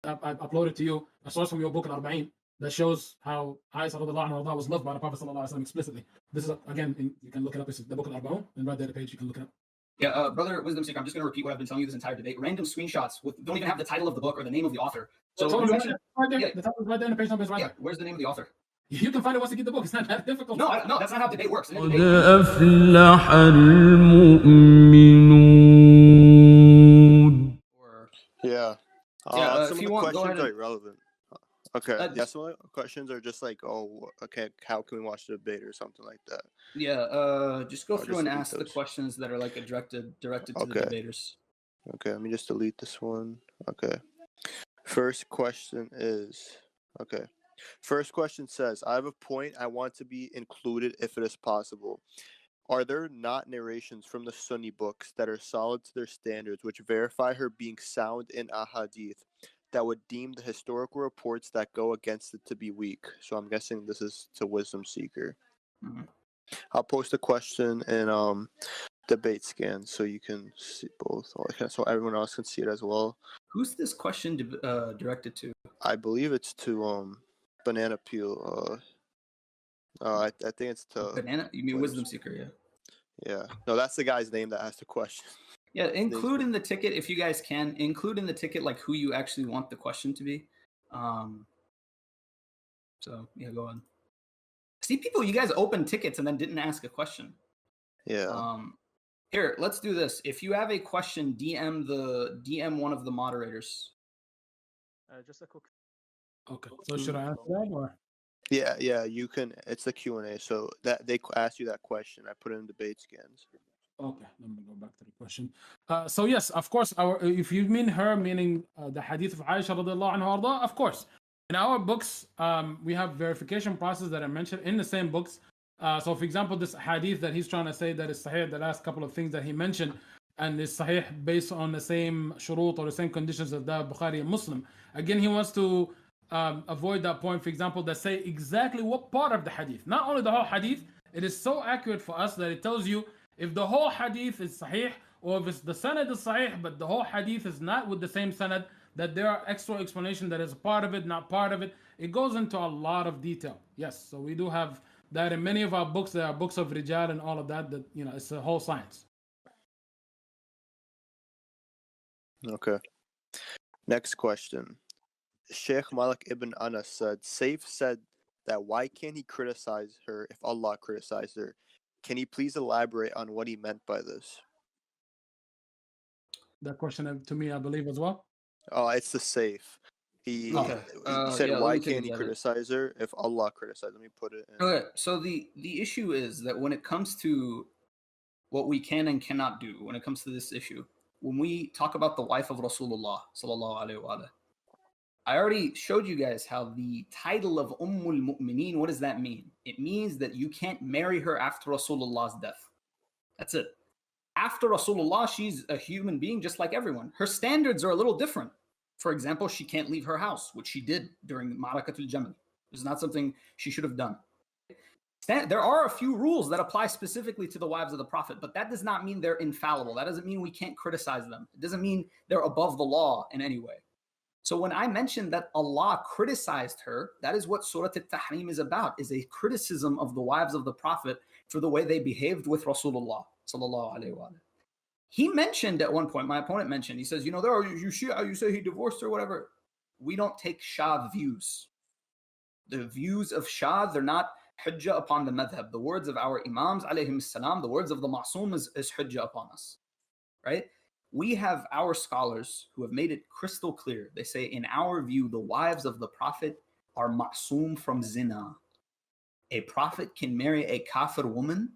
I uploaded to you a source from your book al-Arba'in that shows how Aisha radiallahu anha was loved by the Prophet sallallahu alaihi wasallam explicitly. This is again, you can look it up. It's the book al-Arba'in, and right there the page you can look it up. Yeah, brother Wisdom Seeker, I'm just going to repeat what I've been telling you this entire debate. Random screenshots don't even have the title of the book or the name of the author. So right there. Yeah. The title is right there, and the page number is right there. Where's the name of the author? You can find it once you get the book. It's not that difficult. No, that's not how debate works. قد أفلح المؤمنون. Yeah. If some you of the want, go questions ahead are irrelevant. Okay. Yeah, some of the questions are just like, oh, okay, how can we watch the debate or something like that? Yeah, just go through just and delete ask the those. questions that are like directed to the debaters. Okay, let me just delete this one. Okay. First question says, I have a point I want to be included if it is possible. Are there not narrations from the Sunni books that are solid to their standards which verify her being sound in ahadith that would deem the historical reports that go against it to be weak? So I'm guessing this is to Wisdom Seeker. Mm-hmm. I'll post a question in debate scan so you can see both, so everyone else can see it as well. Who's this question directed to? I believe it's to Banana Peel. I think it's to Banana. You mean Wisdom Seeker? Yeah. Yeah. No, that's the guy's name that asked the question. Yeah, include in the ticket, if you guys can, include in the ticket like who you actually want the question to be. So yeah, go on. See, people, you guys opened tickets and then didn't ask a question. Yeah. Here, let's do this. If you have a question, DM one of the moderators. Just a quick. Okay. So should I answer that or? Yeah, you can. It's the Q&A. So that they asked you that question, I put it in debate scans. Okay, let me go back to the question. So yes, of course, if you mean her, meaning the hadith of Aisha radiallahu anha arda, of course. In our books, we have verification process that I mentioned in the same books. So for example, this hadith that he's trying to say that is sahih, the last couple of things that he mentioned, and is sahih based on the same shurut or the same conditions of the Bukhari and Muslim. Again, he wants to avoid that point, for example, that say exactly what part of the hadith. Not only the whole hadith, it is so accurate for us that it tells you if the whole hadith is sahih, or if it's the sanad is sahih, but the whole hadith is not with the same sanad, that there are extra explanation that is part of it, not part of it. It goes into a lot of detail. Yes, so we do have that in many of our books. There are books of Rijal and all of that, it's a whole science. Okay. Next question. Sheikh Malik ibn Anas said, Sayf said that why can't he criticize her if Allah criticized her? Can he please elaborate on what he meant by this? That question to me, I believe, as well. Oh, it's the Sayf. He said, why can't he criticize her if Allah criticized? Let me put it in. Okay, so the issue is that when it comes to what we can and cannot do, when it comes to this issue, when we talk about the wife of Rasulullah sallallahu alaihi wa sallam, I already showed you guys how the title of al-Muminoon, what does that mean? It means that you can't marry her after Rasulullah's death. That's it. After Rasulullah, she's a human being just like everyone. Her standards are a little different. For example, she can't leave her house, which she did during Ma'rakatul Jamal. It's not something she should have done. There are a few rules that apply specifically to the wives of the Prophet, but that does not mean they're infallible. That doesn't mean we can't criticize them. It doesn't mean they're above the law in any way. So when I mentioned that Allah criticized her, that is what Surah At-Tahrim is about, is a criticism of the wives of the Prophet for the way they behaved with Rasulullah sallallahu alaihi wa sallam. He mentioned at one point, my opponent mentioned, he says, there are you Shia, you say he divorced her, whatever. We don't take Shah views. The views of Shah, they're not hujjah upon the madhab. The words of our Imams alayhim salam, the words of the Ma'soom is hujjah upon us, right? We have our scholars who have made it crystal clear. They say, in our view, the wives of the Prophet are ma'soom from zina. A prophet can marry a kafir woman.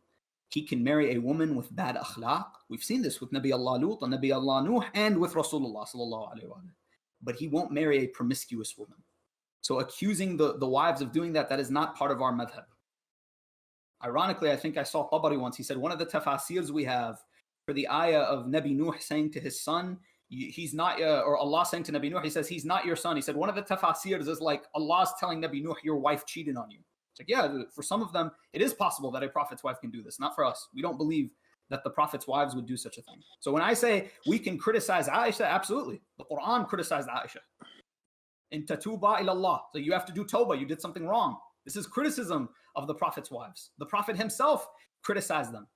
He can marry a woman with bad akhlaq. We've seen this with Nabi Allah Lut and Nabi Allah Nuh and with Rasulullah sallallahu alaihi wasallam. But he won't marry a promiscuous woman. So accusing the wives of doing that is not part of our madhab. Ironically, I think I saw Tabari once. He said one of the tafasirs we have for the ayah of Nabi Nuh saying to his son, he's not, or Allah saying to Nabi Nuh, he says, he's not your son. He said, one of the tafasirs is like Allah's telling Nabi Nuh, your wife cheated on you. It's like, yeah, for some of them, it is possible that a prophet's wife can do this. Not for us. We don't believe that the prophet's wives would do such a thing. So when I say we can criticize Aisha, absolutely. The Quran criticized Aisha. In tatuba ilallah. So you have to do tawbah. You did something wrong. This is criticism of the Prophet's wives. The Prophet himself criticized them,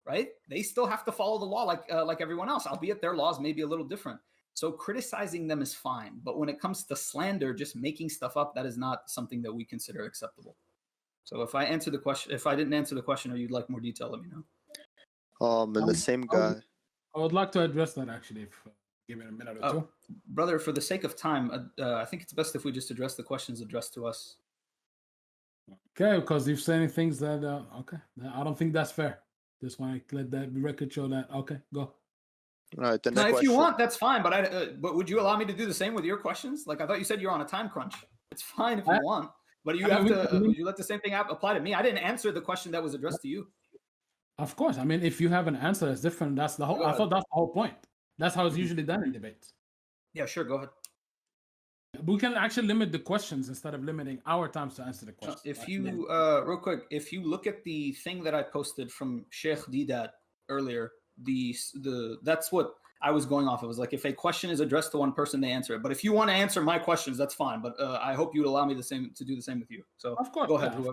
right? They still have to follow the law like everyone else, albeit their laws may be a little different. So criticizing them is fine. But when it comes to slander, just making stuff up, that is not something that we consider acceptable. So if I answer the question, if I didn't answer the question or you'd like more detail, let me know. And the same guy. I would like to address that actually. If give it a minute or two. Brother, for the sake of time, I think it's best if we just address the questions addressed to us. Okay, because you're saying things that okay, I don't think that's fair. Just want to let that record show that. Okay, go. All right. The next Now, if question. you want, that's fine. But would you allow me to do the same with your questions? Like I thought you said you're on a time crunch. It's fine if you want, but you have to. Would you let the same thing apply to me? I didn't answer the question that was addressed to you. Of course. I mean, if you have an answer that's different, that's the whole. I thought that's the whole point. That's how it's usually done in debates. Yeah, sure. Go ahead. We can actually limit the questions instead of limiting our times to answer the questions. If you, real quick, if you look at the thing that I posted from Sheikh Didat earlier, that's what I was going off. It was like, if a question is addressed to one person, they answer it. But if you want to answer my questions, that's fine. But I hope you would allow me to do the same with you. So of course, go ahead. Yeah,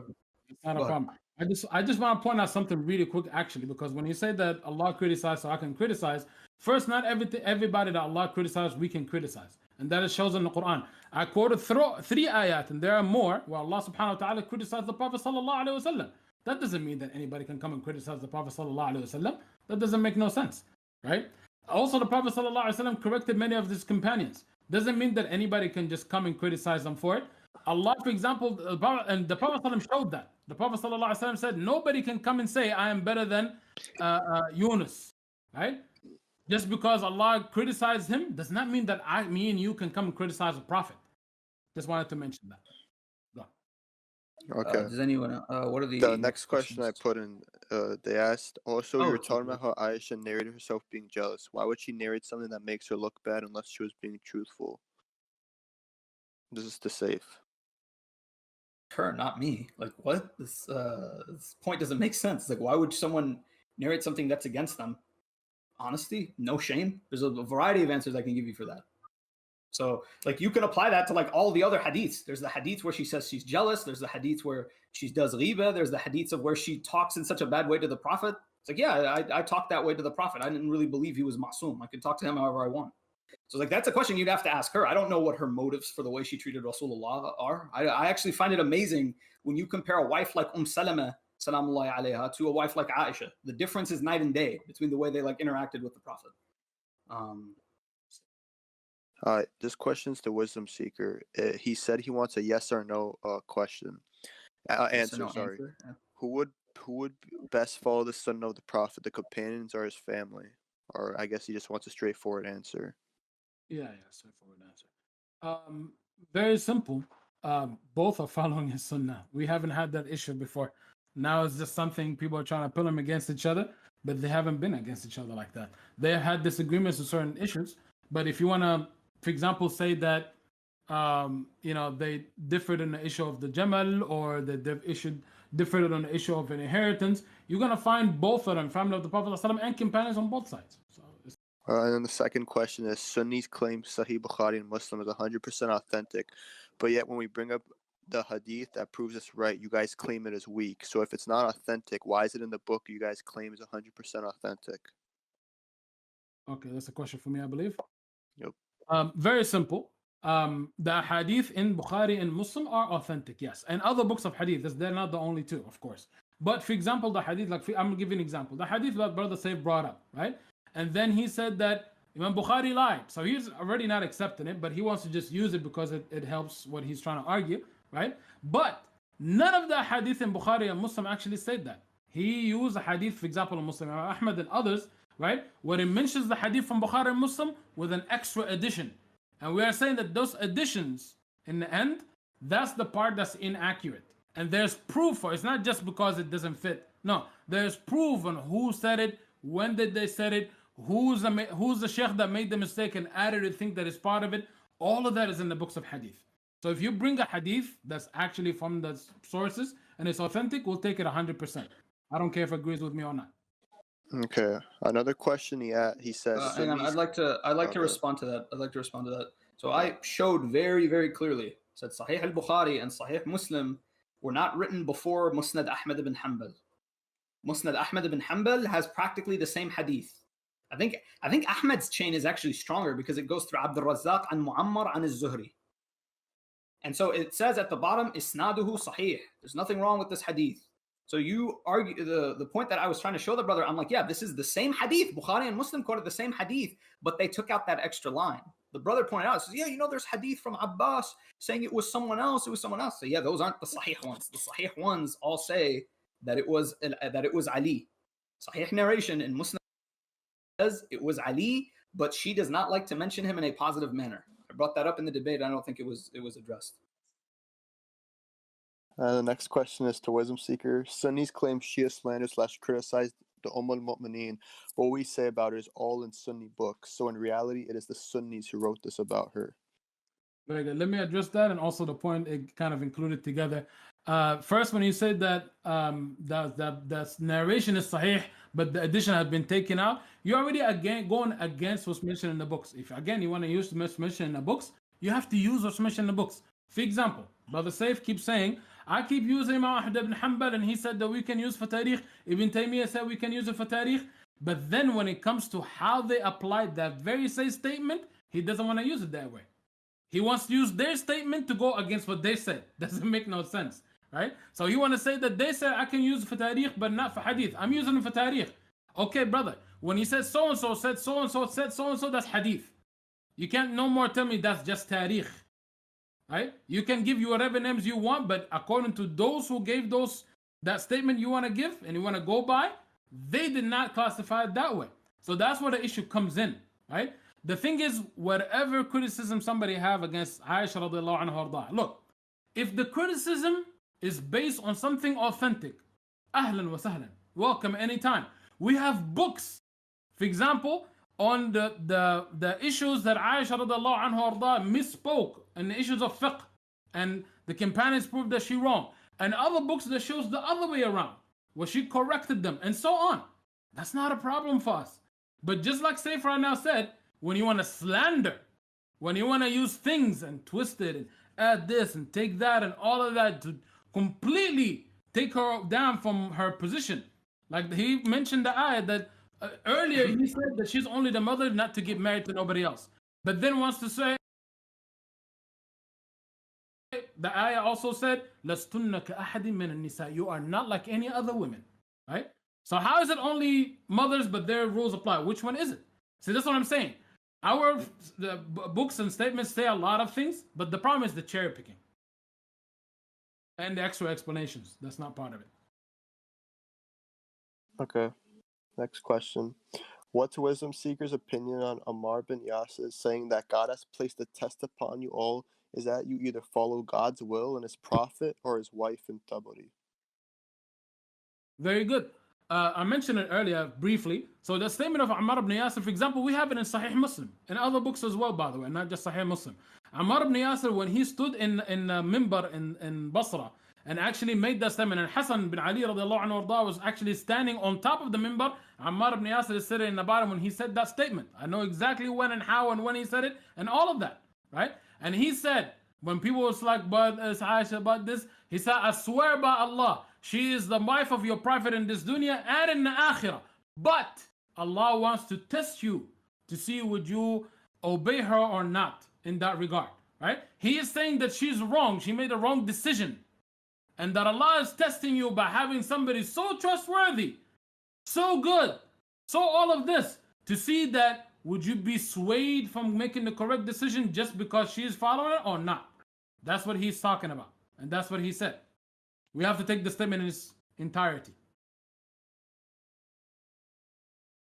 it's not a problem. I just want to point out something really quick, actually, because when you say that Allah criticized, so I can criticize. First, not everybody that Allah criticized, we can criticize. And that is shows in the Quran. I quoted 3 ayat, and there are more where Allah subhanahu wa ta'ala criticized the Prophet sallallahu alaihi wasallam. That doesn't mean that anybody can come and criticize the Prophet sallallahu alaihi wasallam. That doesn't make no sense, right? Also, the Prophet sallallahu alaihi wasallam corrected many of his companions. Doesn't mean that anybody can just come and criticize them for it. Allah, for example, the Prophet showed that. The Prophet sallallahu alaihi wasallam said, nobody can come and say, I am better than Yunus, right? Just because Allah criticized him does not mean that me and you can come and criticize the Prophet. Just wanted to mention that. Go. Okay. Does anyone? What are the next question I put in? They asked. Also, you were talking about how Aisha narrated herself being jealous. Why would she narrate something that makes her look bad unless she was being truthful? This is to Sayf. Her, not me. Like what? This point doesn't make sense. Like, why would someone narrate something that's against them? Honesty, no shame. There's a variety of answers I can give you for that. So, like, you can apply that to like all the other hadiths. There's the hadiths where she says she's jealous. There's the hadiths where she does ghiba. There's the hadiths of where she talks in such a bad way to the Prophet. It's like, yeah, I talked that way to the Prophet. I didn't really believe he was ma'soom. I could talk to him however I want. So, like, that's a question you'd have to ask her. I don't know what her motives for the way she treated Rasulullah are. I actually find it amazing when you compare a wife like Salama, salamullahi alayha, to a wife like Aisha. The difference is night and day between the way they like interacted with the Prophet. This question's the wisdom seeker. He said he wants a yes or no question. Answer. Sorry. Yeah. Who would best follow the sunnah of the Prophet, the companions or his family? Or I guess he just wants a straightforward answer. Yeah, straightforward answer. Very simple. Both are following his sunnah. We haven't had that issue before. Now it's just something people are trying to put them against each other, but they haven't been against each other like that. They had disagreements with certain issues, but if you want to, for example, say that they differed in the issue of the Jamal, or that they've differed on the issue of an inheritance, you're gonna find both of them, family of the Prophet ﷺ and companions on both sides. So and then the second question is, Sunnis claim Sahih Bukhari and Muslim is 100% authentic, but yet when we bring up the hadith that proves it's right, you guys claim it as weak. So if it's not authentic, why is it in the book you guys claim is 100% authentic? Okay, that's a question for me, I believe. Yep. Very simple. The hadith in Bukhari and Muslim are authentic, yes. And other books of hadith, they're not the only two, of course. But for example, the hadith, I'm going to give you an example. The hadith that Brother Sayf brought up, right? And then he said that Imam Bukhari lied. So he's already not accepting it, but he wants to just use it because it helps what he's trying to argue, right? But none of the hadith in Bukhari and Muslim actually said that. He used a hadith, for example, in Muslim, Ahmad and others, right? Where it mentions the hadith from Bukhari and Muslim with an extra addition. And we are saying that those additions, in the end, that's the part that's inaccurate. And there's proof for it. It's not just because it doesn't fit. No, there's proof on who said it, when did they say it, who's the sheikh that made the mistake and added a thing that is part of it. All of that is in the books of hadith. So if you bring a hadith that's actually from the sources and it's authentic, we'll take it 100%. I don't care if it agrees with me or not. Okay. Another question he says. Hang on, I'd like to respond to that. So I showed very, very clearly, said Sahih al-Bukhari and Sahih Muslim were not written before Musnad Ahmad ibn Hanbal. Musnad Ahmad ibn Hanbal has practically the same hadith. I think Ahmad's chain is actually stronger because it goes through Abdul Razzaq and Muammar and az-Zuhri. And so it says at the bottom, Isnaduhu Sahih. There's nothing wrong with this hadith. So you argue the point that I was trying to show the brother, I'm like, yeah, this is the same hadith. Bukhari and Muslim quoted the same hadith, but they took out that extra line. The brother pointed out, says, yeah, there's hadith from Abbas saying it was someone else. So yeah, those aren't the Sahih ones. The Sahih ones all say that it was Ali. Sahih narration in Muslim says it was Ali, but she does not like to mention him in a positive manner. I brought that up in the debate. I don't think it was addressed. The next question is to Wisdom Seeker. Sunnis claim Shia slander / criticize the al-Muminoon. What we say about her is all in Sunni books. So in reality, it is the Sunnis who wrote this about her. Very good. Let me address that and also the point it kind of included together. First, when you said that that narration is sahih, but the addition has been taken out, you're already again going against what's mentioned in the books. If again you want to use what's mentioned in the books, you have to use what's mentioned in the books. For example, Brother Sayf keeps saying, I keep using Imam Ahmad ibn Hanbal and he said that we can use for tariq. Ibn Taymiyyah said we can use it for tariq. But then when it comes to how they applied that very same statement, he doesn't want to use it that way. He wants to use their statement to go against what they said. Doesn't make no sense, right? So you want to say that they said I can use it for tariq, but not for hadith. I'm using it for tariq. Okay, brother. When he says so-and-so said so-and-so said so-and-so, that's hadith. You can't no more tell me that's just tariq. Right? You can give you whatever names you want, but according to those who gave that statement you want to give and you want to go by, they did not classify it that way. So that's where the issue comes in, right? The thing is, whatever criticism somebody have against Aisha radiallahu anha, look, if the criticism is based on something authentic, ahlan wa sahlan, welcome anytime. We have books, for example, on the issues that Aisha radiallahu anha misspoke and the issues of fiqh, and the companions proved that she wrong, and other books that shows the other way around, where she corrected them, and so on. That's not a problem for us. But just like Sayf right now said, when you want to slander, when you want to use things and twist it and add this and take that and all of that to completely take her down from her position, like he mentioned the ayah that earlier he said that she's only the mother not to get married to nobody else, but then wants to say the ayah also said لَسْتُنَّ كَأَحَدٍ مِنَ النِّسَاءِ, you are not like any other women, right? So how is it only mothers but their rules apply? Which one is it? See, that's what I'm saying. The books and statements say a lot of things, but the problem is the cherry picking and the extra explanations. That's not part of it. Okay. Next question. What's Wisdom Seeker's opinion on Ammar bin Yasir saying that God has placed a test upon you all, is that you either follow God's will and his prophet or his wife in Tabari? Very good. I mentioned it earlier briefly. So the statement of Ammar ibn Yasir, for example, we have it in Sahih Muslim, and other books as well, by the way, not just Sahih Muslim. Ammar ibn Yasir, when he stood in Mimbar in Basra and actually made that statement, and Hassan bin Ali radiallahu anhu was actually standing on top of the Mimbar, Ammar ibn Yasir is sitting in the bottom when he said that statement. I know exactly when and how and when he said it and all of that, right? And he said, when people was like, but Aisha, about this, he said, I swear by Allah, she is the wife of your prophet in this dunya and in the akhirah. But Allah wants to test you to see would you obey her or not in that regard, right? He is saying that she's wrong. She made a wrong decision. And that Allah is testing you by having somebody so trustworthy, so good, so all of this, to see that would you be swayed from making the correct decision just because she is following it or not. That's what he's talking about. And that's what he said. We have to take the statement in its entirety.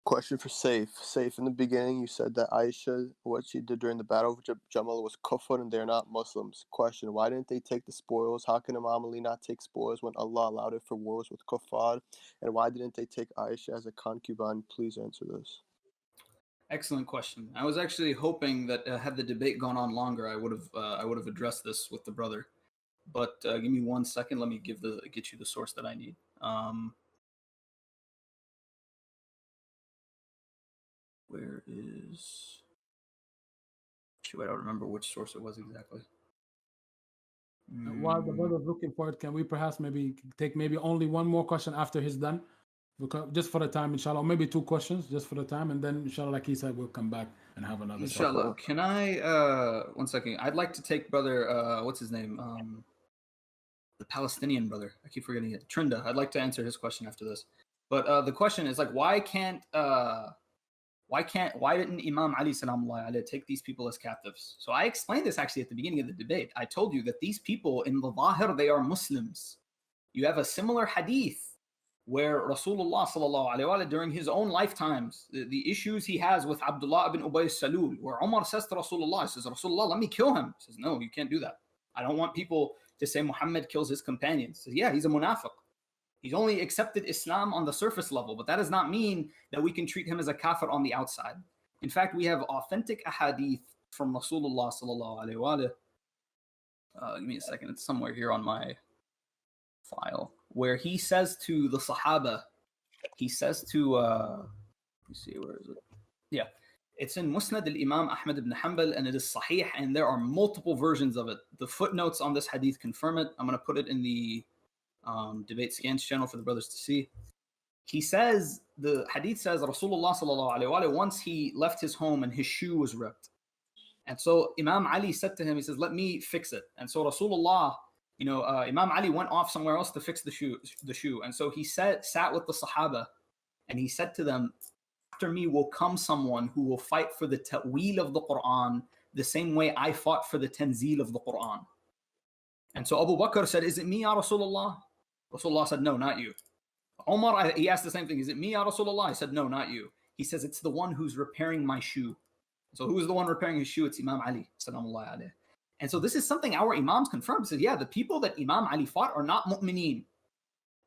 Question for Sayf. Sayf, in the beginning you said that Aisha, what she did during the battle of Jamal was kufr and they're not Muslims. Question, why didn't they take the spoils? How can Imam Ali not take spoils when Allah allowed it for wars with kuffar? And why didn't they take Aisha as a concubine? Please answer this. Excellent question. I was actually hoping that had the debate gone on longer, I would have addressed this with the brother. But give me 1 second. Let me get you the source that I need. Where is Actually, I don't remember which source it was exactly. While the brother's looking for it, can we perhaps maybe take maybe only one more question after he's done? Because just for the time, inshallah, or maybe two questions just for the time, and then inshallah, like he said, we'll come back and have another session. Inshallah. Can I 1 second? I'd like to take brother what's his name? The Palestinian brother. I keep forgetting it. Trinda. I'd like to answer his question after this. But the question is like why didn't Imam Ali salamullah alayhi take these people as captives? So I explained this actually at the beginning of the debate. I told you that these people in the Zahir, they are Muslims. You have a similar hadith where Rasulullah sallallahu alaihi wasallam during his own lifetimes, the issues he has with Abdullah ibn Ubay Salul, where Umar says to Rasulullah, he says, Rasulullah, let me kill him. He says, no, you can't do that. I don't want people to say Muhammad kills his companions. He says, yeah, he's a munafiq. He's only accepted Islam on the surface level, but that does not mean that we can treat him as a kafir on the outside. In fact, we have authentic ahadith from Rasulullah sallallahu alaihi wasallam. Give me a second. It's somewhere here on my file where he says to the Sahaba, he says to, let me see, where is it? Yeah, it's in Musnad al-Imam Ahmad ibn Hanbal, and it is sahih, and there are multiple versions of it. The footnotes on this hadith confirm it. I'm going to put it in the debate scans channel for the brothers to see. He says, the hadith says, Rasulullah sallallahu alaihi wasallam, once he left his home and his shoe was ripped. And so Imam Ali said to him, he says, let me fix it. And so Rasulullah, Imam Ali went off somewhere else to fix the shoe. And so he sat with the Sahaba, and he said to them, after me will come someone who will fight for the ta'weel of the Quran the same way I fought for the tanzeel of the Quran. And so Abu Bakr said, is it me, Ya Rasulullah? Rasulullah said, no, not you. Umar, he asked the same thing, is it me, Ya Rasulullah? He said, no, not you. He says, it's the one who's repairing my shoe. So who is the one repairing his shoe? It's Imam Ali, salamullahi alayhi. And so this is something our Imams confirmed. He said, yeah, the people that Imam Ali fought are not mu'mineen.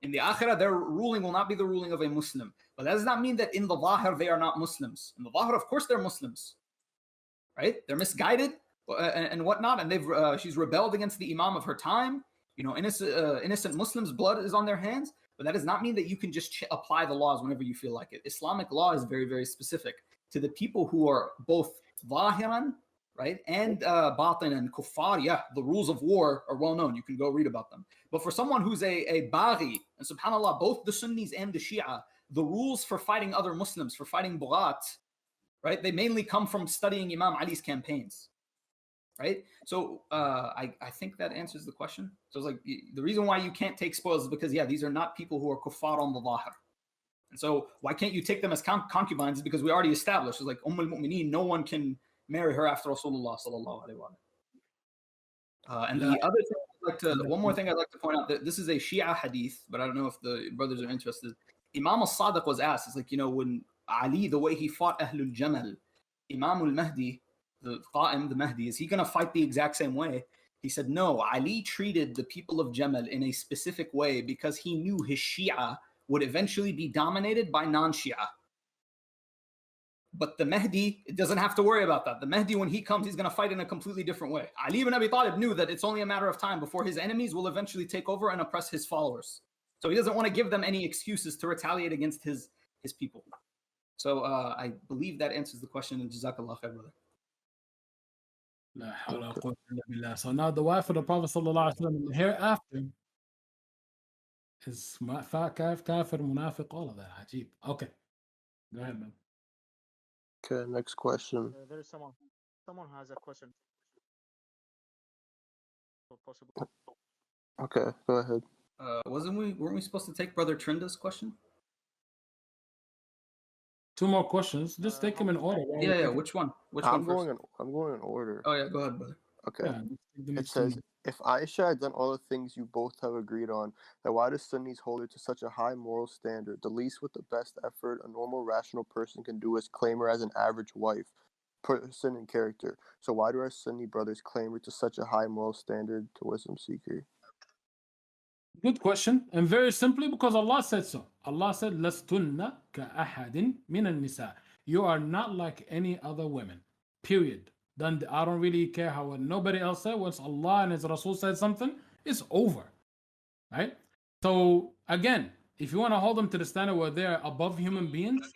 In the akhirah, their ruling will not be the ruling of a Muslim. But that does not mean that in the Zahir, they are not Muslims. In the Zahir, of course, they're Muslims. Right? They're misguided and whatnot. And she's rebelled against the Imam of her time. Innocent Muslims' blood is on their hands. But that does not mean that you can just apply the laws whenever you feel like it. Islamic law is very, very specific to the people who are both Zahiran, right, and Batin and Kuffar. Yeah, the rules of war are well known. You can go read about them. But for someone who's a Baghi, and subhanAllah, both the Sunnis and the Shia, the rules for fighting other Muslims, for fighting Bughat, right, they mainly come from studying Imam Ali's campaigns. Right? So I think that answers the question. So it's like the reason why you can't take spoils is because, yeah, these are not people who are kuffar on the Zahir. And so why can't you take them as concubines? Is because we already established, it's like al-Muminoon, no one can marry her after Rasulullah sallallahu alaihi wasallam. And the other thing one more thing I'd like to point out, that this is a Shia hadith, but I don't know if the brothers are interested. Imam al-Sadiq was asked, it's like, when Ali, the way he fought Ahlul Jamal, Imam al-Mahdi, the Qa'im, the Mahdi, is he going to fight the exact same way? He said, no, Ali treated the people of Jamal in a specific way because he knew his Shia would eventually be dominated by non-Shia. But the Mahdi, it doesn't have to worry about that. The Mahdi, when he comes, he's going to fight in a completely different way. Ali ibn Abi Talib knew that it's only a matter of time before his enemies will eventually take over and oppress his followers. So he doesn't want to give them any excuses to retaliate against his people. So I believe that answers the question. And Jazakallah khair, brother. So now the wife of the Prophet sallallahu alaihi wasallam hereafter is kafir, munafiq, all of that. Ajib. Okay, go ahead, man. Okay, next question. There is someone has a question. Possible. Okay, go ahead. Weren't we supposed to take Brother Trinda's question? Two more questions. Just take them in order. Yeah. Which one? I'm going in order. Oh yeah, go ahead, brother. Okay. Yeah, it says, if Aisha had done all the things you both have agreed on, then why do Sunnis hold her to such a high moral standard? The least with the best effort a normal, rational person can do is claim her as an average wife, person and character. So why do our Sunni brothers claim her to such a high moral standard to wisdom seeker? Good question. And very simply, because Allah said so. Allah said, لَسْتُنَّ كَأَحَدٍ مِنَ النِّسَاءِ. You are not like any other women. Period. Then I don't really care how nobody else said. Once Allah and His Rasul said something, it's over. Right? So again, if you want to hold them to the standard where they're above human beings,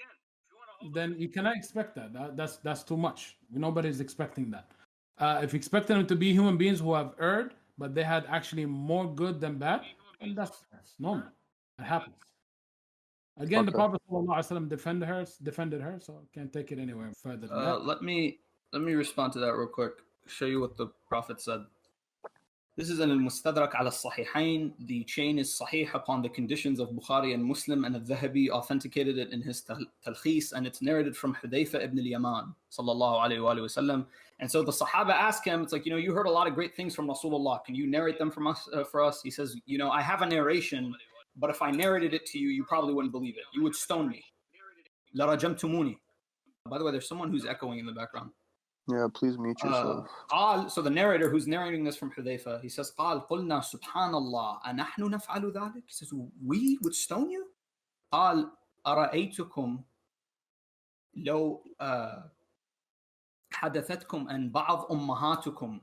then you cannot expect that. That's too much. Nobody's expecting that. If you expect them to be human beings who have erred, but they had actually more good than bad, and that's normal. It happens. Again, the Okay. Prophet ﷺ defended her, so can't take it anywhere further than that. Let me respond to that real quick. Show you what the Prophet said. This is in al-Mustadrak ala al-Sahihain. The chain is sahih upon the conditions of Bukhari and Muslim, and al-Dhahabi authenticated it in his Talkhis, and it's narrated from Hudayfa ibn al-Yaman, sallallahu alayhi wa sallam. And so the Sahaba ask him, it's like, you heard a lot of great things from Rasulullah. Can you narrate them for us? He says, I have a narration, but if I narrated it to you, you probably wouldn't believe it. You would stone me. La rajamtumuni. By the way, there's someone who's echoing in the background. Yeah, please mute yourself. So the narrator who's narrating this from Hudayfa, he says, قال قلنا سبحان الله أنحن نفعل ذلك? He says, we would stone you? قال أرأيتكم لو حدثتكم أن بعض أمهاتكم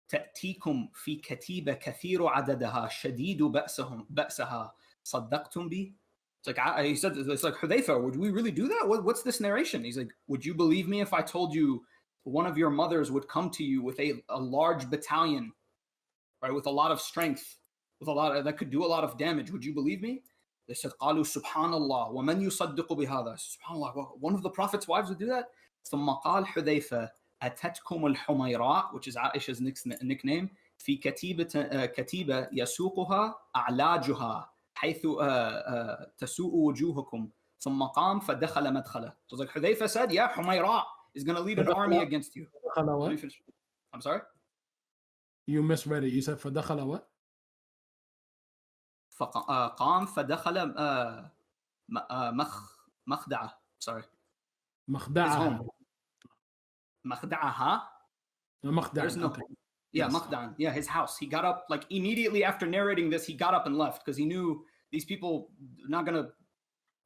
تأتيكم في كتيبة كثير عددها شديد بأسها صدقتم بي? It's like, he said, it's like, Hudayfa, would we really do that? What's this narration? He's like, would you believe me if I told you one of your mothers would come to you with a large battalion, right, with a lot of strength, that could do a lot of damage? Would you believe me? They said, قالوا سبحان الله ومن يصدق بهذا? Subhanallah, one of the Prophet's wives would do that? ثم قال حذيفة أتتكم الحميراء, which is Aisha's nickname, في كتيبة يسوقها أعلاجها حيث تسوء وجوهكم ثم قام فدخل مدخله. So it's like Hudayfa said, yeah, Humayra is going to lead an army against you. I'm sorry? You misread it. You said فدخل what? قام فدخل مخدعه. Sorry. مخدعها. مخدعها. There's no. Okay. Yeah, Makhdan. Yeah, his house. He got up, like, immediately after narrating this, he got up and left because he knew these people are not going to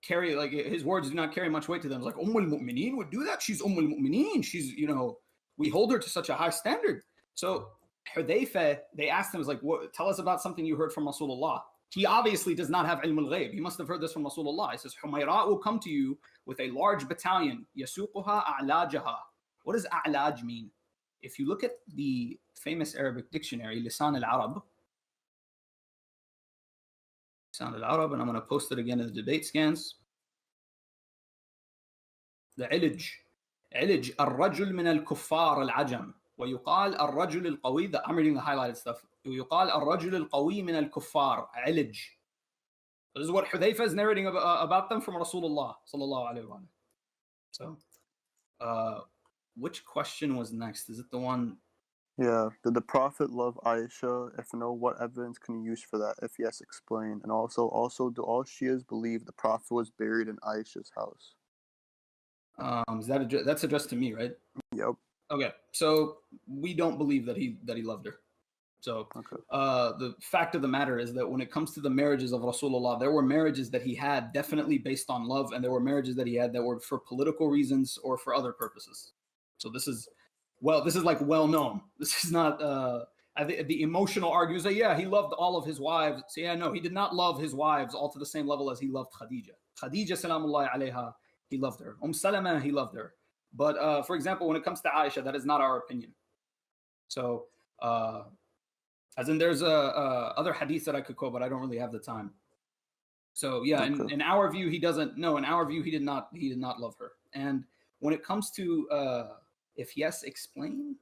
carry, like, his words do not carry much weight to them. It's like, al-Muminoon would do that? She's al-Muminoon. She's, we hold her to such a high standard. So Hudayfa, they asked him, was like, tell us about something you heard from Rasulullah. He obviously does not have ilm al-ghayb. He must have heard this from Rasulullah. He says, Humayra will come to you with a large battalion. Yasuquha a'lajaha. What does a'laj mean? If you look at the famous Arabic dictionary, Lisan al-Arab, and I'm going to post it again in the debate scans. The علج الرجل من الكفار العجم ويقال الرجل القوي. I'm reading the highlighted stuff. ويقال الرجل القوي من الكفار علج. This is what Hudayfa is narrating about them from Rasulullah sallallahu alaihi wasallam. So, which question was next? Is it the one? Yeah. Did the Prophet love Aisha? If no, what evidence can you use for that? If yes, explain. And also, do all Shias believe the Prophet was buried in Aisha's house? Is that's addressed to me, right? Yep. Okay. So we don't believe that he loved her. So Okay. The fact of the matter is that when it comes to the marriages of Rasulullah, there were marriages that he had definitely based on love, and there were marriages that he had that were for political reasons or for other purposes. So this is like well known. This is not. I think the emotional argues that yeah, he loved all of his wives. So yeah, no, he did not love his wives all to the same level as he loved Khadija. Khadija, salamullahi alayha, he loved her. Salama, he loved her. But for example, when it comes to Aisha, that is not our opinion. So. As in, there's other hadith that I could quote, but I don't really have the time. So yeah, Okay. in our view, he doesn't. No, in our view, he did not love her. And when it comes to if yes, explain.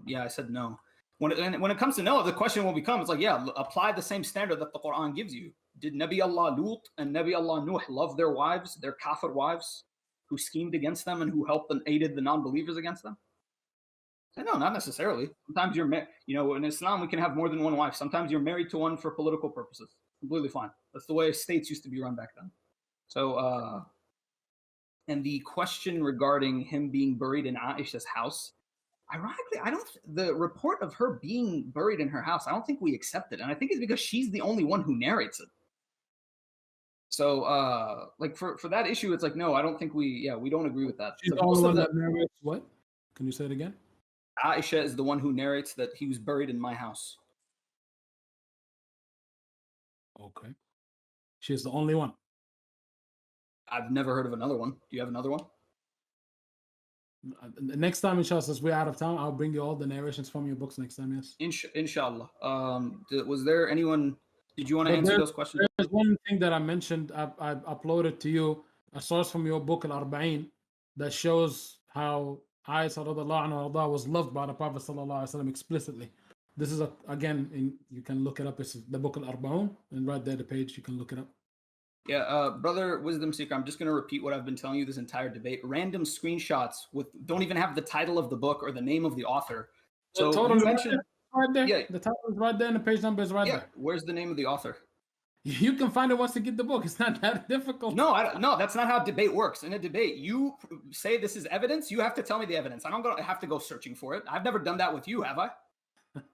Yeah, I said no. When it comes to no, the question will become, it's like, yeah, apply the same standard that the Quran gives you. Did Nabi Allah Lut and Nabi Allah Nuh love their wives, their kafir wives, who schemed against them and who helped and aided the non-believers against them? No, not necessarily. Sometimes you're in Islam, we can have more than one wife. Sometimes you're married to one for political purposes. Completely fine. That's the way states used to be run back then. So, and the question regarding him being buried in Aisha's house, ironically, the report of her being buried in her house, I don't think we accept it. And I think it's because she's the only one who narrates it. So, like for that issue, it's like, no, I don't think we don't agree with that. She's the only one that narrates what? Can you say it again? Aisha is the one who narrates that he was buried in my house. Okay. She's the only one. I've never heard of another one. Do you have another one? Next time, inshallah, since we're out of town, I'll bring you all the narrations from your books next time. Yes. Inshallah. Was there anyone? Did you want to But answer those questions? There's one thing that I mentioned. I uploaded to you a source from your book Al-Arba'in that shows how Aisha radiallahu anha was loved by the Prophet sallallahu alaihi wasallam explicitly. This is you can look it up. It's the book Al-Arba'un, and right there the page you can look it up. Yeah, brother Wisdom Seeker, I'm just going to repeat what I've been telling you this entire debate. Random screenshots don't even have the title of the book or the name of the author. So you mentioned right there. Yeah. The title is right there, and the page number is right there. Where's the name of the author? You can find it once you get the book. It's not that difficult. No, no, that's not how debate works. In a debate, you say this is evidence. You have to tell me the evidence. I don't have to go searching for it. I've never done that with you, have I?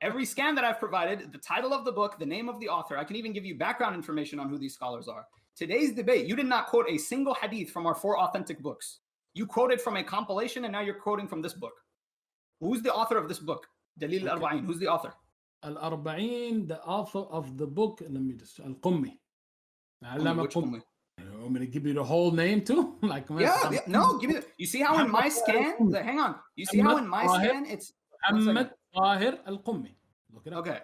Every scan that I've provided, the title of the book, the name of the author. I can even give you background information on who these scholars are. Today's debate, you did not quote a single hadith from our 4 authentic books. You quoted from a compilation, and now you're quoting from this book. Who's the author of this book? Dalil al-Arba'in. Who's the author? Al-Arba'in, the author of the book, let me just, Al-Qummi. Which Qummi? I'm going to give you the whole name too? No, give me the, you see how in my scan, hang on. You see how in my scan, it's Muhammad Tahir Al-Qummi. Look it up. Okay.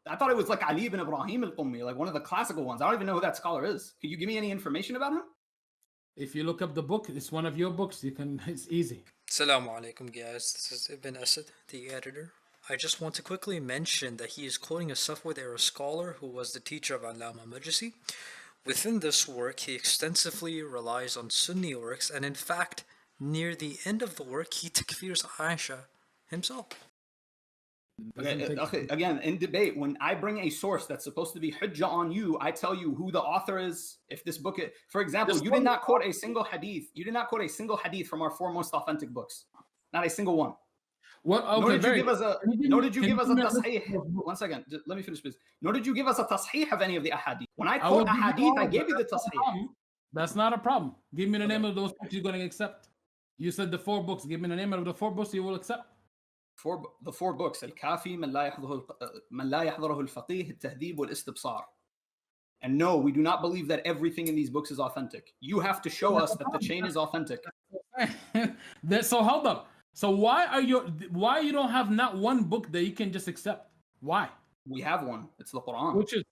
I thought it was like Ali ibn Ibrahim al-Qummi, like one of the classical ones. I don't even know who that scholar is. Could you give me any information about him? If you look up the book, it's one of your books. It's easy. Assalamu alaikum, guys. This is Ibn Asad, the editor. I just want to quickly mention that he is quoting a Safwid era scholar who was the teacher of Allama Majlisi. Within this work, he extensively relies on Sunni works, and in fact, near the end of the work, he takfirs Aisha himself. Okay, again, in debate, when I bring a source that's supposed to be hujjah on you, I tell you who the author is. If this book, for example, you did not quote a single hadith. You did not quote a single hadith from our 4 most authentic books. Not a single one. What? Okay, nor did you give us a tasheeh. One second, let me finish, please. Nor did you give us a tasheeh of any of the ahadith. When I quote a hadith, I gave you the tasheeh. That's not a problem. Give me the name of those books you're going to accept. You said the 4 books. Give me the name of the 4 books you will accept. The 4 books: الكافي من لا يحضره الفقيه التهذيب والاستبصار. And no, we do not believe that everything in these books is authentic. You have to show us that the chain is authentic. So hold up. So why you don't have not one book that you can just accept? Why? We have one. It's the Quran. Which is,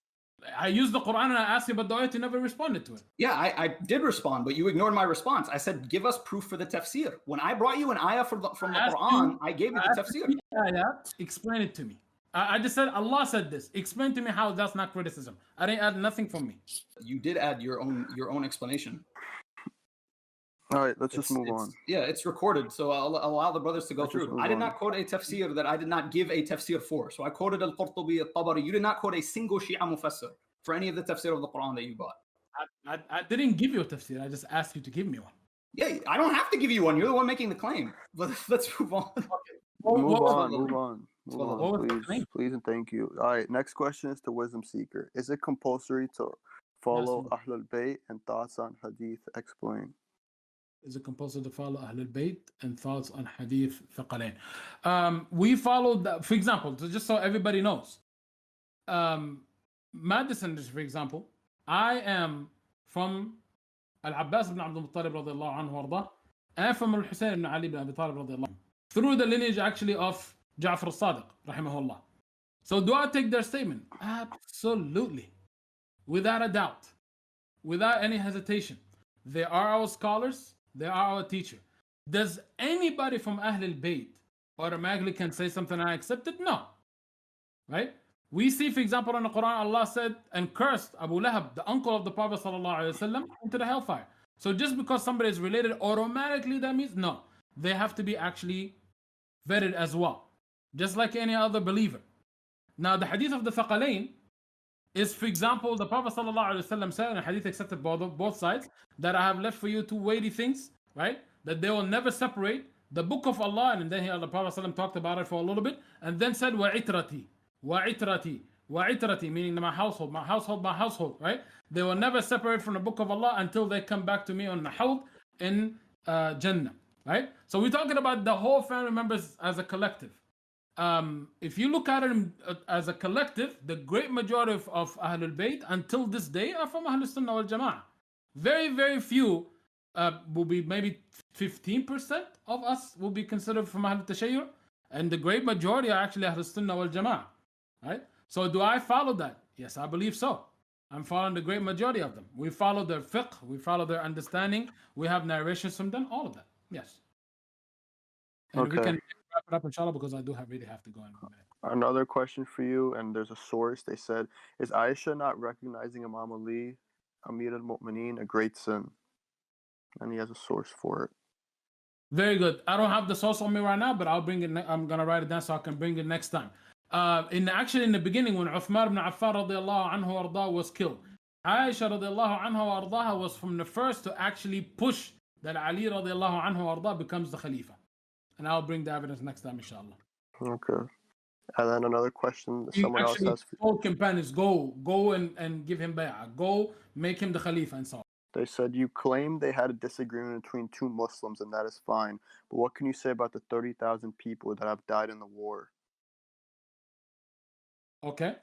I used the Quran and I asked you about the ayat, you never responded to it. Yeah, I did respond, but you ignored my response. I said, give us proof for the tafsir. When I brought you an ayah from the Quran, I gave you the tafsir. Explain it to me. I just said, Allah said this. Explain to me how that's not criticism. I didn't add nothing from me. You did add your own explanation. All right, let's just move on. Yeah, it's recorded, so I'll allow the brothers to go through. I did not quote a tafsir that I did not give a tafsir for. So I quoted al-Qurtubi, al-Tabari. You did not quote a single Shia mufassir for any of the tafsir of the Quran that you bought. I didn't give you a tafsir. I just asked you to give me one. Yeah, I don't have to give you one. You're the one making the claim. But let's move on. Move on, please, and thank you. All right, next question is to Wisdom Seeker. Is it compulsory to follow Ahlul Bayt and thoughts on Hadith? Explain. Is it compulsory to follow Ahlul Bayt and thoughts on Hadith Thaqalain? We followed that, for example, just so everybody knows. Madison, for example, I am from Al-Abbas ibn Abdul Muttalib radiallahu anhu warda, and from Al-Husayn ibn Ali ibn Abi Talib radiallahu anhu, through the lineage actually of Ja'far al-Sadiq rahimahullah. So do I take their statement? Absolutely. Without a doubt. Without any hesitation. They are our scholars. They are our teacher. Does anybody from Ahlul Bayt automatically can say something and I accept it? No. Right? We see, for example, in the Quran, Allah said and cursed Abu Lahab, the uncle of the Prophet ﷺ, into the hellfire. So just because somebody is related automatically, that means no. They have to be actually vetted as well. Just like any other believer. Now, the hadith of the Thaqalain is, for example, the Prophet ﷺ said in a hadith accepted by both sides, that I have left for you 2 weighty things, right? That they will never separate the book of Allah, and then the Prophet ﷺ talked about it for a little bit, and then said, وَعِتْرَتِي, وَعِتْرَتِي, وَعِتْرَتِي, meaning my household, right? They will never separate from the book of Allah until they come back to me on the hawd in Jannah, right? So we're talking about the whole family members as a collective. If you look at it as a collective, the great majority of Ahlul Bayt until this day are from Ahlul Sunnah wal Jama'ah. Very, very few will be maybe 15% of us will be considered from Ahl al-Tashayyur, and the great majority are actually Ahl al-Sunnah wal Jama'ah, right? So do I follow that? Yes, I believe so. I'm following the great majority of them. We follow their fiqh, we follow their understanding, we have narrations from them, all of that. Yes. And we Okay. can wrap it up, inshallah, because I do really have to go in a minute. Another question for you, and there's a source. They said, is Aisha not recognizing Imam Ali, Amir al-Mu'mineen, a great sin? And he has a source for it. Very good. I don't have the source on me right now, but I'll bring it. I'm gonna write it down so I can bring it next time. In the beginning, when Uthman ibn Affan radiallahu anhu arda was killed, Aisha radiallahu anhu ardaha was from the first to actually push that Ali radiallahu anhu arda becomes the Khalifa. And I'll bring the evidence next time, inshallah. Okay. And then another question someone else has for you. All companions, go and give him bay'ah. Go make him the Khalifa and so on. They said you claim they had a disagreement between two Muslims, and that is fine. But what can you say about the 30,000 people that have died in the war? Okay,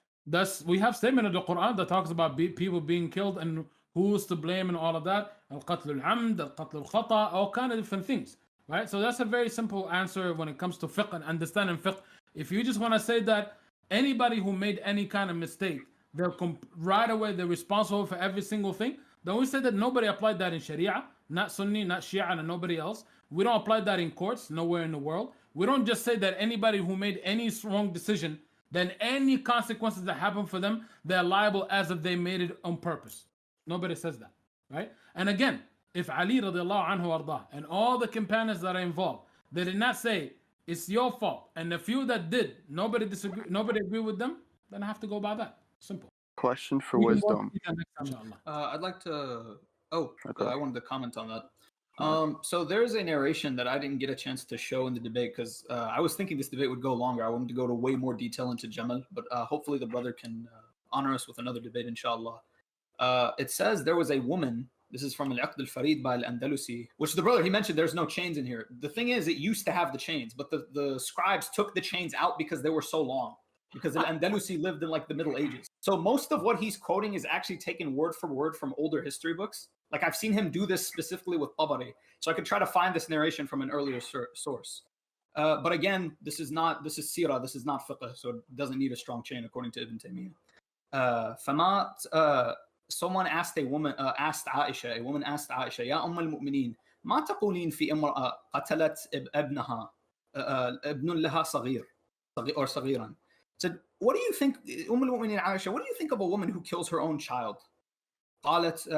we have statement of the Quran that talks about people being killed and who's to blame and all of that. Al-qatl al-amd, al-qatl al-khata, all kind of different things, right? So that's a very simple answer when it comes to fiqh and understanding fiqh. If you just want to say that anybody who made any kind of mistake, right away they're responsible for every single thing, then we say that nobody applied that in Sharia, not Sunni, not Shia, and nobody else. We don't apply that in courts, nowhere in the world. We don't just say that anybody who made any wrong decision, then any consequences that happen for them, they're liable as if they made it on purpose. Nobody says that, right? And again, if Ali radiallahu anhu ardah and all the companions that are involved, they did not say it's your fault, and the few that did, nobody agree with them, then I have to go by that. Simple. Question for wisdom. I'd like to. Oh, Okay. I wanted to comment on that. So there's a narration that I didn't get a chance to show in the debate because I was thinking this debate would go longer. I wanted to go to way more detail into Jamal, but hopefully the brother can honor us with another debate, inshallah. It says there was a woman. This is from Al-Aqd al-Farid by Al-Andalusi, which the brother, he mentioned there's no chains in here. The thing is, it used to have the chains, but the scribes took the chains out because they were so long, because Al-Andalusi lived in like the Middle Ages. So most of what he's quoting is actually taken word for word from older history books. Like I've seen him do this specifically with Tabari. So I could try to find this narration from an earlier source. But again, this is seerah, this is not fiqh, so it doesn't need a strong chain according to Ibn Taymiyyah. Someone asked a woman, asked Aisha, يا أم المؤمنين ما تقولين في امرأة قتلت ابنها ابن لها صغير or صغيرا. Said, what do you think, المؤمنين Aisha, what do you think of a woman who kills her own child? قالت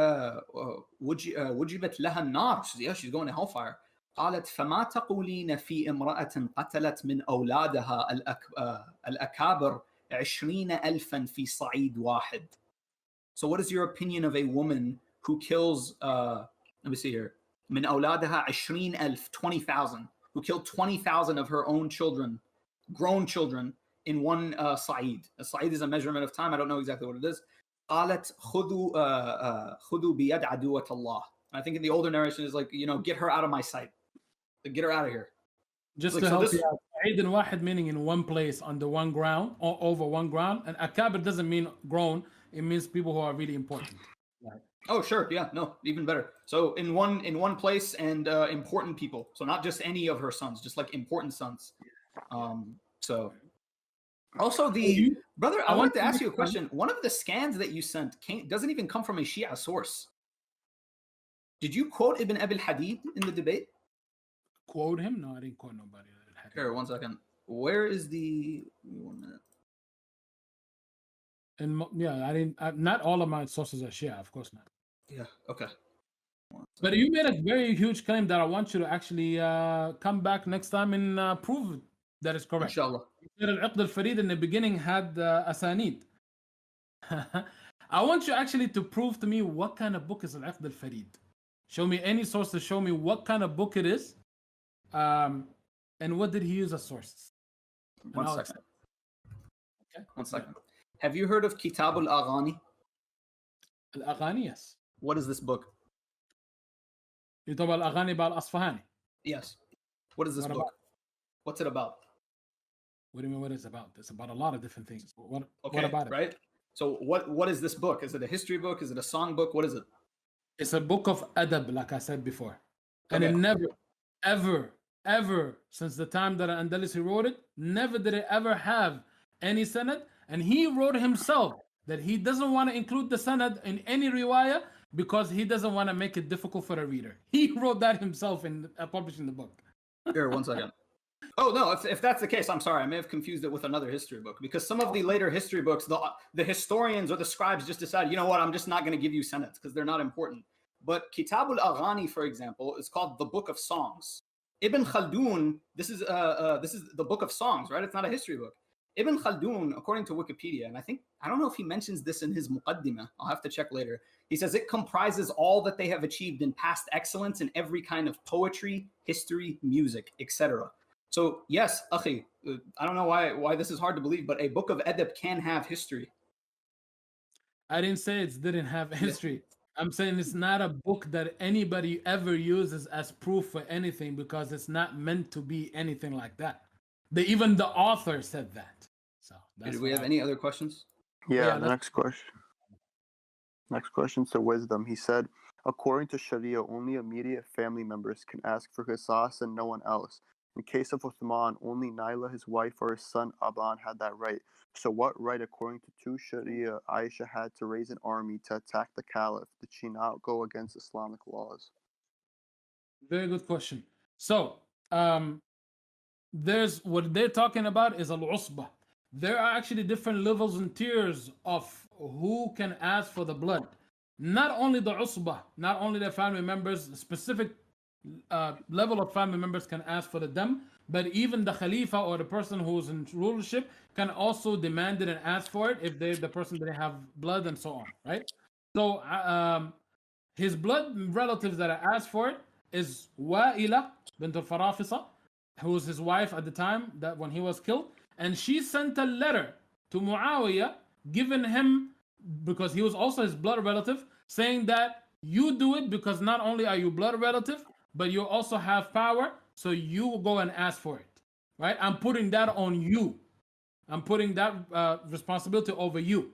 وجبت لها النار. She's going to hellfire. قالت فما تقولين في امرأة قتلت من أولادها الأكابر 20,000 في صعيد واحد. So what is your opinion of a woman who kills, let me see here, من أولادها 20,000, 20,000, who killed 20,000 of her own children, grown children, in one Sa'id. A Sa'id is a measurement of time. I don't know exactly what it is. قالت خذوا بيد عدوة الله. I think in the older narration is like, get her out of my sight. Get her out of here. Just to help you out. Sa'id and Wahid meaning in one place, under one ground, or over one ground. And Akabir doesn't mean grown. It means people who are really important. Right. Oh, sure. Yeah, no, even better. So in one place and important people. So not just any of her sons, just like important sons. So also brother, I wanted to ask you a question. One of the scans that you sent doesn't even come from a Shia source. Did you quote Ibn Abi al-Hadid in the debate? Quote him? No, I didn't quote nobody. Here, 1 second. Where is the? 1 minute. And yeah, I didn't. Not all of my sources are Shia, of course not. Yeah. Okay. But you made a very huge claim that I want you to actually come back next time and prove that is correct. Inshallah. Al-Aqd al-Farid in the beginning had asanid. I want you actually to prove to me what kind of book is Al-Aqd al-Farid. Show me any source to show me what kind of book it is, and what did he use as sources. 1 second. Okay. 1 second. Have you heard of Kitab al-Aghani? Al-Aghani, yes. What is this book? You talk about Al-Aghani by Al-Asfahani? Yes. What is this book? What's it about? What do you mean what it's about? It's about a lot of different things. What Okay, about it? Right? So what is this book? Is it a history book? Is it a song book? What is it? It's a book of adab, like I said before. And Okay. it never, ever, since the time that Andalusi wrote it, never did it ever have any sanad. And he wrote himself that he doesn't want to include the sanad in any riwayah because he doesn't want to make it difficult for the reader. He wrote that himself in publishing the book. Here, 1 second. Oh no! If that's the case, I'm sorry. I may have confused it with another history book because some of the later history books, the historians or the scribes just decided, you know what, I'm just not going to give you senates because they're not important. But Kitabul Aghani, for example, is called the Book of Songs. Ibn Khaldun, this is the Book of Songs, right? It's not a history book. Ibn Khaldun, according to Wikipedia, and I don't know if he mentions this in his Muqaddimah. I'll have to check later. He says it comprises all that they have achieved in past excellence in every kind of poetry, history, music, etc. So yes, akhi, I don't know why this is hard to believe, but a book of adab can have history. I didn't say it didn't have history. I'm saying it's not a book that anybody ever uses as proof for anything because it's not meant to be anything like that. Even the author said that. So Do we have any other questions? Yeah, let's- next question. Next question to Wisdom. He said, according to Sharia, only immediate family members can ask for qisas and no one else. In case of Uthman, only Naila, his wife, or his son Aban had that right. So what right, according to two Sharia, Aisha had to raise an army to attack the Caliph? Did she not go against Islamic laws? Very good question. So, there's what they're talking about is al-usbah. There are actually different levels and tiers of who can ask for the blood. Not only the usbah, not only the family members, specific level of family members can ask for the dam, but even the Khalifa or the person who's in rulership can also demand it and ask for it if they're the person that have blood and so on, right? So his blood relatives that are asked for it is Wa'ila bint al-Farafisa, who was his wife at the time that when he was killed, and she sent a letter to Muawiyah giving him, because he was also his blood relative, saying that you do it because not only are you blood relative, but you also have power, so you will go and ask for it, right? I'm putting that on you. I'm putting that responsibility over you,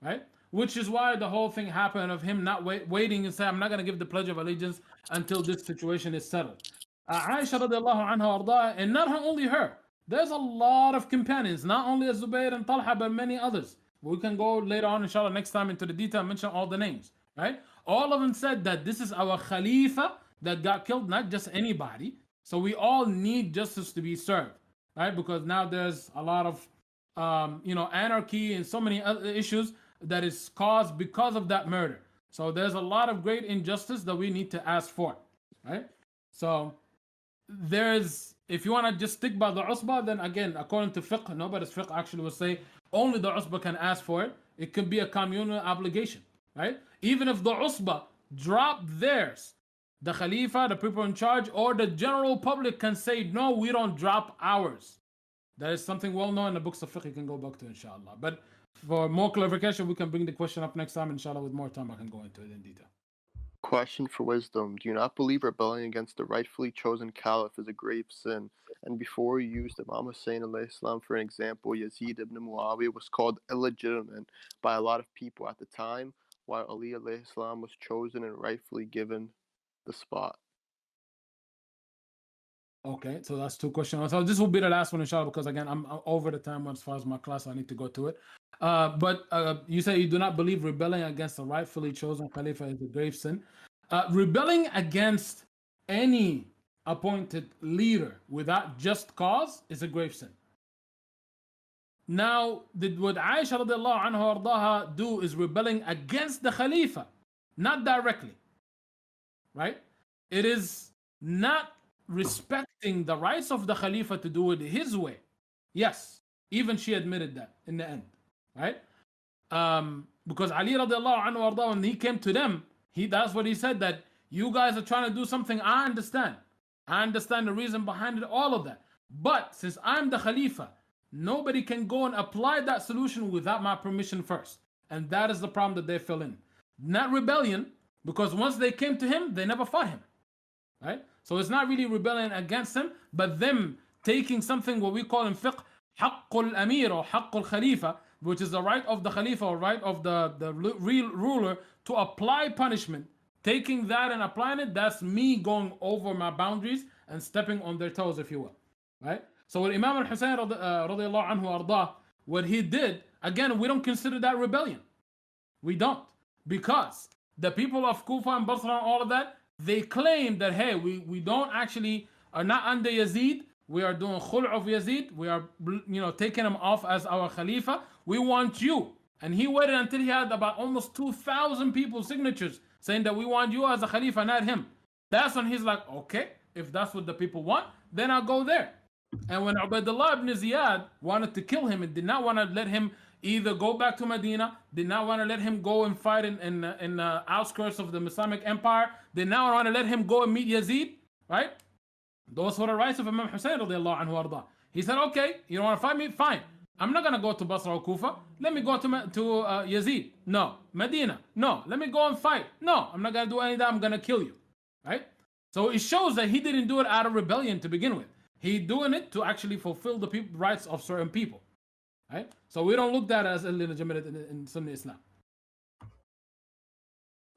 right? Which is why the whole thing happened of him not waiting and say, I'm not going to give the Pledge of Allegiance until this situation is settled. Aisha radiallahu anha arda, and not only her, there's a lot of companions, not only Zubayr and Talha, but many others. We can go later on, inshallah, next time into the detail and mention all the names, right? All of them said that this is our Khalifa that got killed, not just anybody. So we all need justice to be served, right? Because now there's a lot of, anarchy and so many other issues that is caused because of that murder. So there's a lot of great injustice that we need to ask for, right? So there's, if you want to just stick by the usbah, then again, according to fiqh, nobody's fiqh actually will say only the usbah can ask for it. It could be a communal obligation, right? Even if the usbah drop theirs, the Khalifa, the people in charge, or the general public can say, no, we don't drop ours. That is something well known in the books of fiqh you can go back to, inshallah. But for more clarification, we can bring the question up next time, inshallah. With more time, I can go into it in detail. Question for Wisdom. Do you not believe rebelling against the rightfully chosen caliph is a grave sin? And before you used Imam Hussein alayhi salam for an example, Yazid ibn Muawiyah was called illegitimate by a lot of people at the time, while Ali alayhi salam was chosen and rightfully given the spot. Okay, so that's two questions. So this will be the last one, inshallah, because again, I'm over the time as far as my class, so I need to go to it. But you say you do not believe rebelling against the rightfully chosen Khalifa is a grave sin. Rebelling against any appointed leader without just cause is a grave sin. Now, what Aisha radiallahu anha ardaha do is rebelling against the Khalifa, not directly, right? It is not respecting the rights of the Khalifa to do it his way. Yes, even she admitted that in the end, right? Because Ali radiallahu anhu arda, when he came to them, that's what he said, that you guys are trying to do something. I understand the reason behind it, all of that. But since I'm the Khalifa, nobody can go and apply that solution without my permission first. And that is the problem that they fell in. Not rebellion, because once they came to him, they never fought him, right? So it's not really rebellion against him, but them taking something what we call in fiqh, haqqul amir or haqqul khalifa, which is the right of the Khalifa or right of the real ruler to apply punishment taking that and applying it, that's me going over my boundaries and stepping on their toes, if you will, right? So with Imam al-Hussein radiallahu anhu ardah, what he did, again, we don't consider that rebellion. We don't. Because the people of Kufa and Basra and all of that, they claim that, hey, we don't actually, are not under Yazid. We are doing khul' of Yazid. We are, taking him off as our Khalifa. We want you. And he waited until he had about almost 2,000 people's signatures saying that we want you as a Khalifa, not him. That's when he's like, okay, if that's what the people want, then I'll go there. And when Ubaidullah ibn Ziyad wanted to kill him and did not want to let him either go back to Medina, did not want to let him go and fight in the outskirts of the Islamic Empire, did not want to let him go and meet Yazid, right? Those were the rights of Imam Hussein radiallahu anhu arda. He said, okay, you don't want to fight me? Fine. I'm not going to go to Basra or Kufa. Let me go to Yazid. No. Medina. No. Let me go and fight. No. I'm not going to do any of that. I'm going to kill you. Right? So it shows that he didn't do it out of rebellion to begin with. He doing it to actually fulfill the rights of certain people. Right? So we don't look at that as illegitimate in Sunni Islam.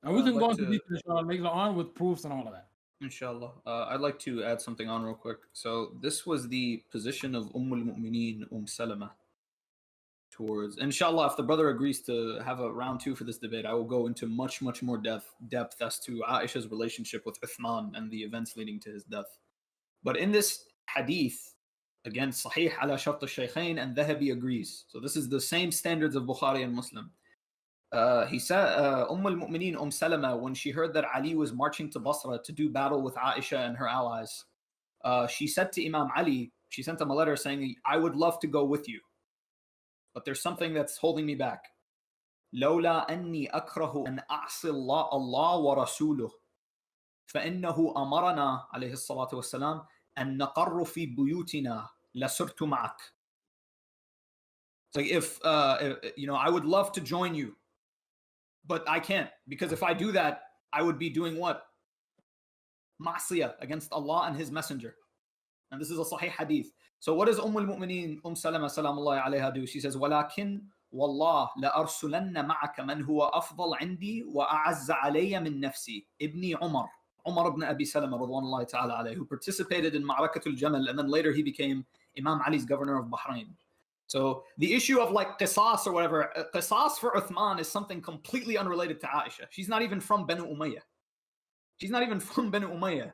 And we can go into detail inshallah later on with proofs and all of that. Inshallah. I'd like to add something on real quick. So this was the position of al-Muminoon, Salama. Towards, inshallah, if the brother agrees to have a round 2 for this debate, I will go into much more depth as to Aisha's relationship with Uthman and the events leading to his death. But in this hadith, again, Sahih ala Shart al-Shaykhain, and Dhahabi agrees. So this is the same standards of Bukhari and Muslim. He said, al-Mu'mineen Salama, when she heard that Ali was marching to Basra to do battle with Aisha and her allies, she said to Imam Ali, she sent him a letter saying, I would love to go with you, but there's something that's holding me back. لولا أني أكره أن أعصي الله ورسوله فإنه أمرنا عليه الصلاة والسلام أن نقر في بيوتنا لسرت معك. It's like if I would love to join you, but I can't, because if I do that, I would be doing what? Ma'siyah against Allah and His Messenger. And this is a Sahih hadith. So what does al-Mu'mineen Salama salamullahi alayha do? She says, وَلَكِنْ وَاللَّهِ لَأَرْسُلَنَّ مَعَكَ مَنْ هُوَ أَفْضَلْ عِنْدِي وَأَعَزَّ عَلَيَّ مِنْ نَفْسِي ابْنِ Umar ibn Abi Salama radwanullahi ta'ala alayhi, who participated in Ma'rakatul Jamal, and then later he became Imam Ali's governor of Bahrain. So the issue of like qisas or whatever, qisas for Uthman is something completely unrelated to Aisha. She's not even from Banu Umayyah. She's not even from Banu Umayyah,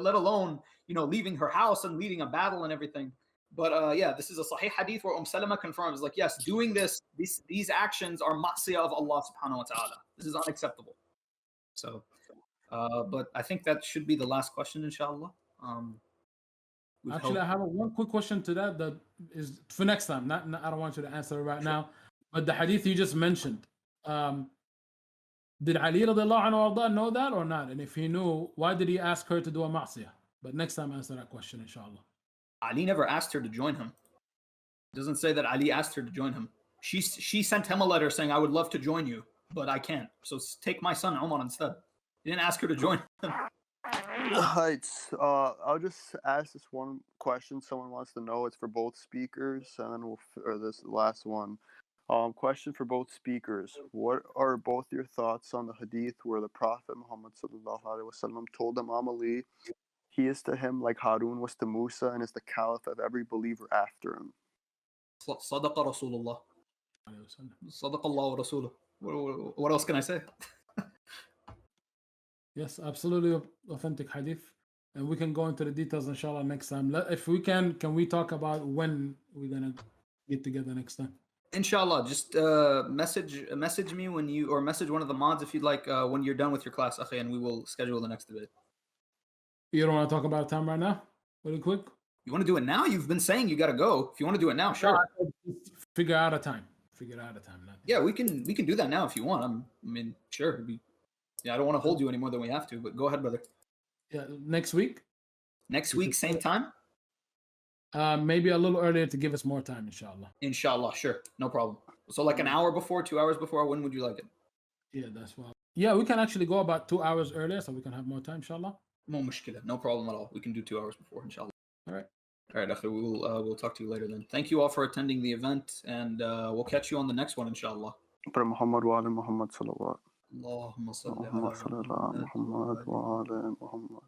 let alone, leaving her house and leading a battle and everything. But this is a Sahih hadith where Salama confirms, like, yes, doing these actions are ma'siyah of Allah subhanahu wa ta'ala. This is unacceptable. So, but I think that should be the last question, inshallah. Actually, I have one quick question to that is for next time. Not I don't want you to answer it right now. But the hadith you just mentioned, did Ali radiallahu anhu know that or not? And if he knew, why did he ask her to do a ma'siyah? But next time answer that question, inshallah. Ali never asked her to join him. It doesn't say that Ali asked her to join him. She sent him a letter saying, I would love to join you, but I can't. So take my son Umar instead. He didn't ask her to join him. Right. I'll just ask this one question someone wants to know. It's for both speakers, and then this last one. Question for both speakers. What are both your thoughts on the hadith where the Prophet Muhammad sallallahu alaihi wasallam told Imam Ali he is to him like Harun was to Musa and is the caliph of every believer after him? Sadaqa Rasulullah. Sadaqa Allah wa Rasuluh. What else can I say? Yes, absolutely authentic hadith. And we can go into the details, inshallah, next time. If we can we talk about when we're going to get together next time? Inshallah, just message me when you, or message one of the mods if you'd like, when you're done with your class, akhi, and we will schedule the next debate. You don't want to talk about time right now? Really quick? You want to do it now? You've been saying you got to go. If you want to do it now, sure. Figure out a time. Yeah, we can do that now if you want. Sure. I don't want to hold you any more than we have to, but go ahead, brother. Yeah, next week? Next week, same time? Maybe a little earlier to give us more time, inshallah. Inshallah, sure. No problem. So like an hour before, 2 hours before, when would you like it? Yeah, that's well. Yeah, we can actually go about 2 hours earlier so we can have more time, inshallah. No problem at all. We can do 2 hours before, inshallah. All right. All right, akhi, we'll talk to you later then. Thank you all for attending the event, and we'll catch you on the next one, inshallah. Muhammad wa ala Muhammad sallallahu اللهم صل اللهم على صل على محمد محمد وآل وعلى محمد